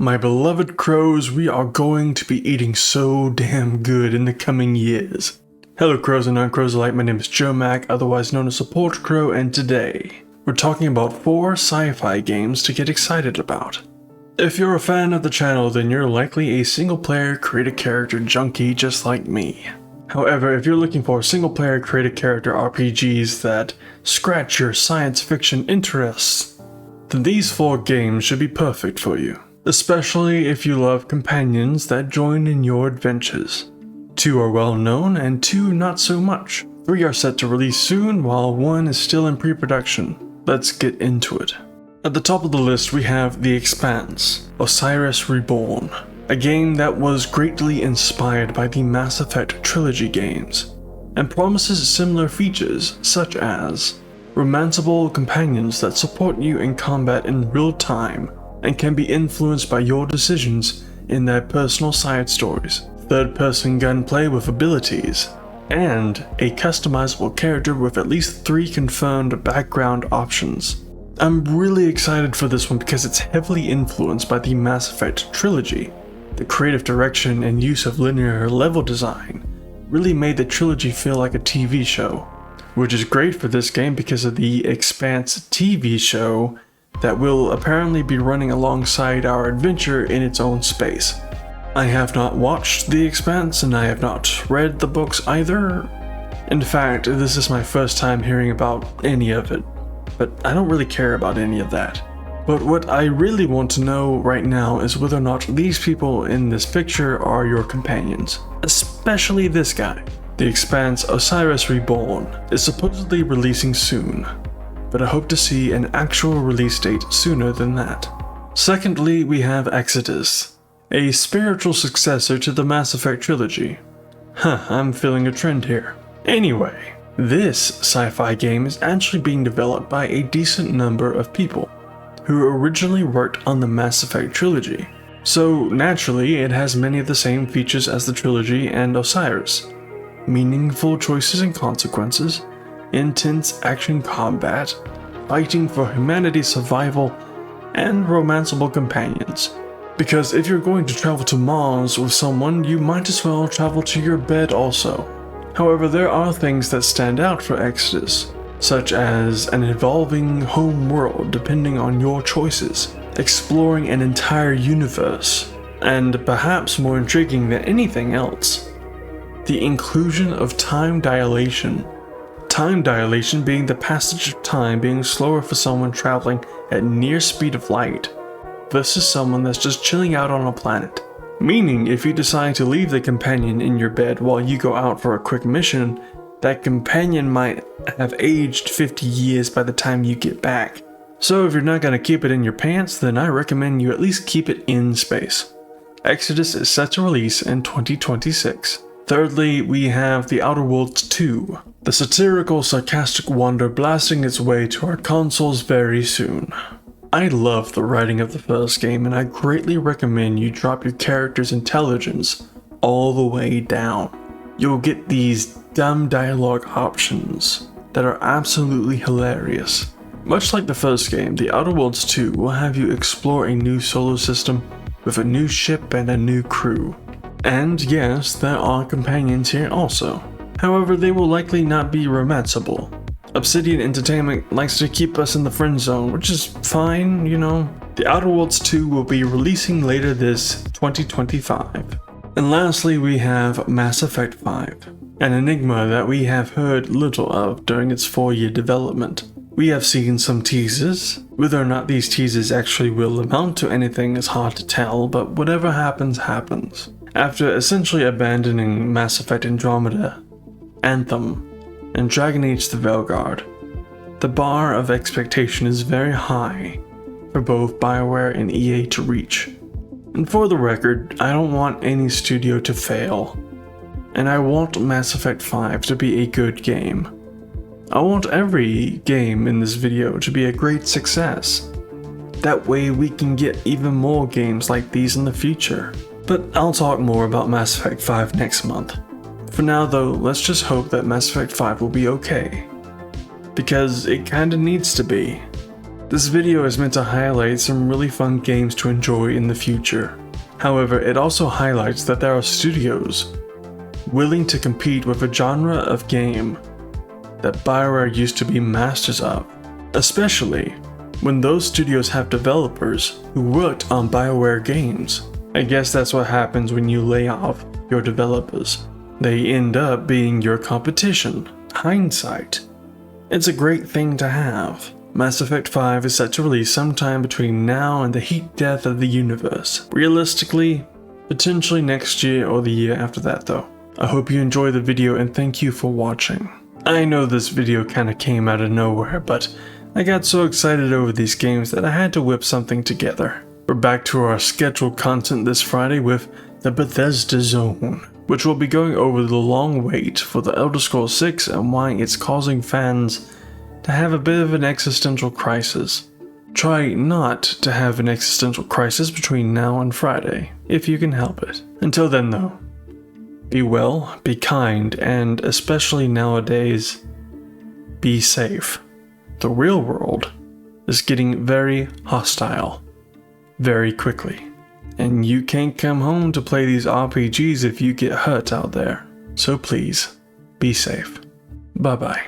My beloved crows, we are going to be eating so damn good in the coming years. Hello crows and non-crows alike, my name is Joe Mac, otherwise known as Support Crow, and today, we're talking about 4 sci-fi games to get excited about. If you're a fan of the channel, then you're likely a single-player create-a-character junkie just like me. However, if you're looking for single-player create-a-character RPGs that scratch your science fiction interests, then these 4 games should be perfect for you. Especially if you love companions that join in your adventures. 2 are well known and 2 not so much. 3 are set to release soon while 1 is still in pre-production. Let's get into it. At the top of the list we have The Expanse, Osiris Reborn, a game that was greatly inspired by the Mass Effect trilogy games, and promises similar features such as romanceable companions that support you in combat in real time and can be influenced by your decisions in their personal side stories, third-person gunplay with abilities, and a customizable character with at least 3 confirmed background options. I'm really excited for this one because it's heavily influenced by the Mass Effect trilogy. The creative direction and use of linear level design really made the trilogy feel like a TV show, which is great for this game because of the Expanse TV show that will apparently be running alongside our adventure in its own space. I have not watched The Expanse and I have not read the books either. In fact, this is my first time hearing about any of it, but I don't really care about any of that. But what I really want to know right now is whether or not these people in this picture are your companions, especially this guy. The Expanse Osiris Reborn is supposedly releasing soon, but I hope to see an actual release date sooner than that. Secondly, we have Exodus, a spiritual successor to the Mass Effect trilogy. I'm feeling a trend here. Anyway, this sci-fi game is actually being developed by a decent number of people who originally worked on the Mass Effect trilogy, so naturally it has many of the same features as the trilogy and Osiris. Meaningful choices and consequences, intense action combat, fighting for humanity's survival, and romanceable companions. Because if you're going to travel to Mars with someone, you might as well travel to your bed also. However, there are things that stand out for Exodus, such as an evolving home world depending on your choices, exploring an entire universe, and perhaps more intriguing than anything else, the inclusion of time dilation. Time dilation being the passage of time being slower for someone traveling at near speed of light versus someone that's just chilling out on a planet. Meaning, if you decide to leave the companion in your bed while you go out for a quick mission, that companion might have aged 50 years by the time you get back. So if you're not going to keep it in your pants, then I recommend you at least keep it in space. Exodus is set to release in 2026. Thirdly, we have TheOuterWorlds 2, the satirical, sarcastic wonder blasting its way to our consoles very soon. I love the writing of the first game and I greatly recommend you drop your character's intelligence all the way down. You'll get these dumb dialogue options that are absolutely hilarious. Much like the first game, TheOuterWorlds 2 will have you explore a new solar system with a new ship and a new crew. And yes, there are companions here also. However, they will likely not be romanceable. Obsidian Entertainment likes to keep us in the friend zone, which is fine, you know. TheOuterWorlds 2 will be releasing later this 2025. And lastly, we have Mass Effect 5, an enigma that we have heard little of during its 4-year development. We have seen some teasers. Whether or not these teasers actually will amount to anything is hard to tell, but whatever happens, happens. After essentially abandoning Mass Effect Andromeda, Anthem, and Dragon Age the Veilguard, the bar of expectation is very high for both BioWare and EA to reach. And for the record, I don't want any studio to fail, and I want Mass Effect 5 to be a good game. I want every game in this video to be a great success. That way we can get even more games like these in the future. But I'll talk more about Mass Effect 5 next month. For now though, let's just hope that Mass Effect 5 will be okay. Because it kinda needs to be. This video is meant to highlight some really fun games to enjoy in the future. However, it also highlights that there are studios willing to compete with a genre of game that BioWare used to be masters of, especially when those studios have developers who worked on BioWare games. I guess that's what happens when you lay off your developers. They end up being your competition. Hindsight. It's a great thing to have. Mass Effect 5 is set to release sometime between now and the heat death of the universe. Realistically, potentially next year or the year after that though. I hope you enjoy the video and thank you for watching. I know this video kinda came out of nowhere, but I got so excited over these games that I had to whip something together. We're back to our scheduled content this Friday with the Bethesda Zone, which will be going over the long wait for the Elder Scrolls 6 and why it's causing fans to have a bit of an existential crisis. Try not to have an existential crisis between now and Friday, if you can help it. Until then though, be well, be kind, and especially nowadays, be safe. The real world is getting very hostile, very quickly. And you can't come home to play these RPGs if you get hurt out there. So please, be safe. Bye bye.